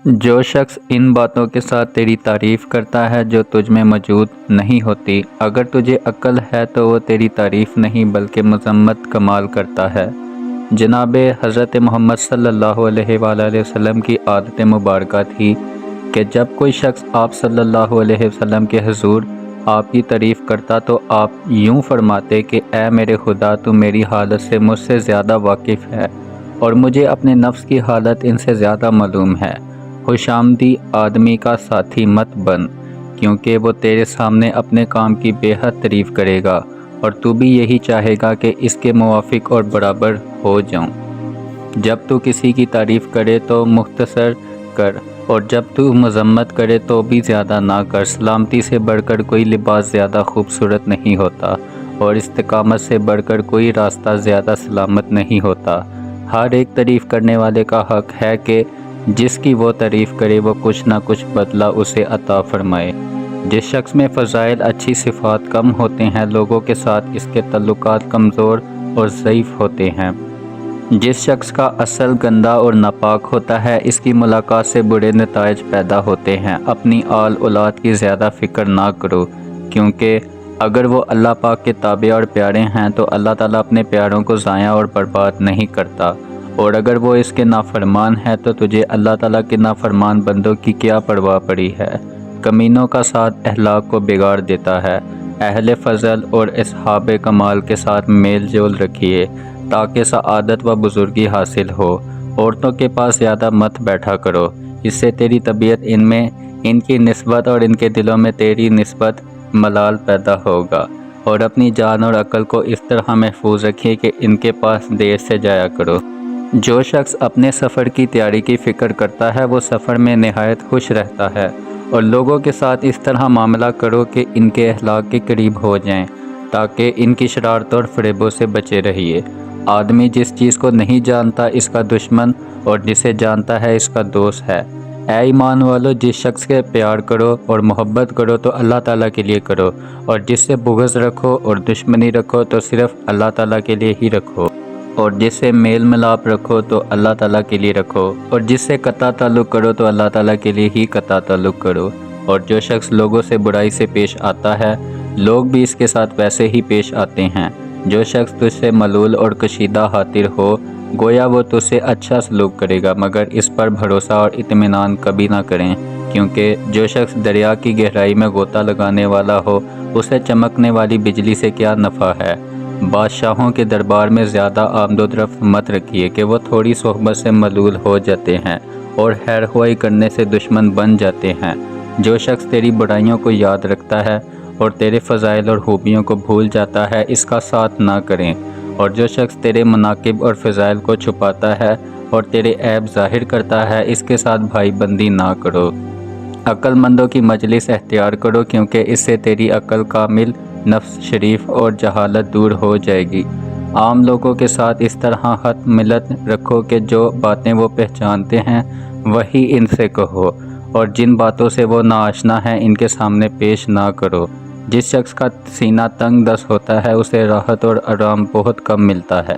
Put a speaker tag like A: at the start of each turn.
A: جو شخص ان باتوں کے ساتھ تیری تعریف کرتا ہے جو تجھ میں موجود نہیں ہوتی، اگر تجھے عقل ہے تو وہ تیری تعریف نہیں بلکہ مذمت کمال کرتا ہے۔ جناب حضرت محمد صلی اللہ علیہ وآلہ وسلم کی عادت مبارکہ تھی کہ جب کوئی شخص آپ صلی اللہ علیہ وسلم کے حضور آپ کی تعریف کرتا تو آپ یوں فرماتے کہ اے میرے خدا، تو میری حالت سے مجھ سے زیادہ واقف ہے اور مجھے اپنے نفس کی حالت ان سے زیادہ معلوم ہے۔ خوش آمدی آدمی کا ساتھی مت بن، کیونکہ وہ تیرے سامنے اپنے کام کی بے حد تعریف کرے گا اور تو بھی یہی چاہے گا کہ اس کے موافق اور برابر ہو جاؤں۔ جب تو کسی کی تعریف کرے تو مختصر کر، اور جب تو مذمت کرے تو بھی زیادہ نہ کر۔ سلامتی سے بڑھ کر کوئی لباس زیادہ خوبصورت نہیں ہوتا اور استقامت سے بڑھ کر کوئی راستہ زیادہ سلامت نہیں ہوتا۔ ہر ایک تعریف کرنے والے کا حق ہے کہ جس کی وہ تعریف کرے وہ کچھ نہ کچھ بدلہ اسے عطا فرمائے۔ جس شخص میں فضائل اچھی صفات کم ہوتے ہیں، لوگوں کے ساتھ اس کے تعلقات کمزور اور ضعیف ہوتے ہیں۔ جس شخص کا اصل گندا اور ناپاک ہوتا ہے، اس کی ملاقات سے برے نتائج پیدا ہوتے ہیں۔ اپنی آل اولاد کی زیادہ فکر نہ کرو، کیونکہ اگر وہ اللہ پاک کے تابع اور پیارے ہیں تو اللہ تعالیٰ اپنے پیاروں کو ضائع اور برباد نہیں کرتا، اور اگر وہ اس کے نافرمان ہیں تو تجھے اللہ تعالیٰ کے نافرمان بندوں کی کیا پرواہ پڑی ہے۔ کمینوں کا ساتھ اخلاق کو بگاڑ دیتا ہے۔ اہل فضل اور اصحاب کمال کے ساتھ میل جول رکھیے تاکہ سعادت و بزرگی حاصل ہو۔ عورتوں کے پاس زیادہ مت بیٹھا کرو، اس سے تیری طبیعت ان کی نسبت اور ان کے دلوں میں تیری نسبت ملال پیدا ہوگا، اور اپنی جان اور عقل کو اس طرح محفوظ رکھیے کہ ان کے پاس دیر سے جایا کرو۔ جو شخص اپنے سفر کی تیاری کی فکر کرتا ہے وہ سفر میں نہایت خوش رہتا ہے، اور لوگوں کے ساتھ اس طرح معاملہ کرو کہ ان کے اخلاق کے قریب ہو جائیں تاکہ ان کی شرارتوں اور فریبوں سے بچے رہیے۔ آدمی جس چیز کو نہیں جانتا اس کا دشمن، اور جسے جانتا ہے اس کا دوست ہے۔ اے ایمان والو، جس شخص کے پیار کرو اور محبت کرو تو اللہ تعالیٰ کے لیے کرو، اور جس سے بغض رکھو اور دشمنی رکھو تو صرف اللہ تعالیٰ کے لیے ہی رکھو، اور جس سے میل ملاپ رکھو تو اللہ تعالیٰ کے لیے رکھو، اور جس سے قطع تعلق کرو تو اللہ تعالیٰ کے لیے ہی قطع تعلق کرو۔ اور جو شخص لوگوں سے برائی سے پیش آتا ہے، لوگ بھی اس کے ساتھ ویسے ہی پیش آتے ہیں۔ جو شخص تجھ سے ملول اور کشیدہ خاطر ہو، گویا وہ تجھ سے اچھا سلوک کرے گا، مگر اس پر بھروسہ اور اطمینان کبھی نہ کریں، کیونکہ جو شخص دریا کی گہرائی میں غوطہ لگانے والا ہو، اسے چمکنے والی بجلی سے کیا نفع ہے۔ بادشاہوں کے دربار میں زیادہ آمد و رفت مت رکھیے کہ وہ تھوڑی صحبت سے ملول ہو جاتے ہیں اور خیر خواہی کرنے سے دشمن بن جاتے ہیں۔ جو شخص تیری برائیوں کو یاد رکھتا ہے اور تیرے فضائل اور خوبیوں کو بھول جاتا ہے، اس کا ساتھ نہ کریں، اور جو شخص تیرے مناقب اور فضائل کو چھپاتا ہے اور تیرے عیب ظاہر کرتا ہے، اس کے ساتھ بھائی بندی نہ کرو۔ عقل مندوں کی مجلس اختیار کرو، کیونکہ اس سے تیری عقل کامل، نفس شریف اور جہالت دور ہو جائے گی۔ عام لوگوں کے ساتھ اس طرح ہت ملت رکھو کہ جو باتیں وہ پہچانتے ہیں وہی ان سے کہو، اور جن باتوں سے وہ ناآشنا ہیں ان کے سامنے پیش نہ کرو۔ جس شخص کا سینہ تنگ دست ہوتا ہے اسے راحت اور آرام بہت کم ملتا ہے۔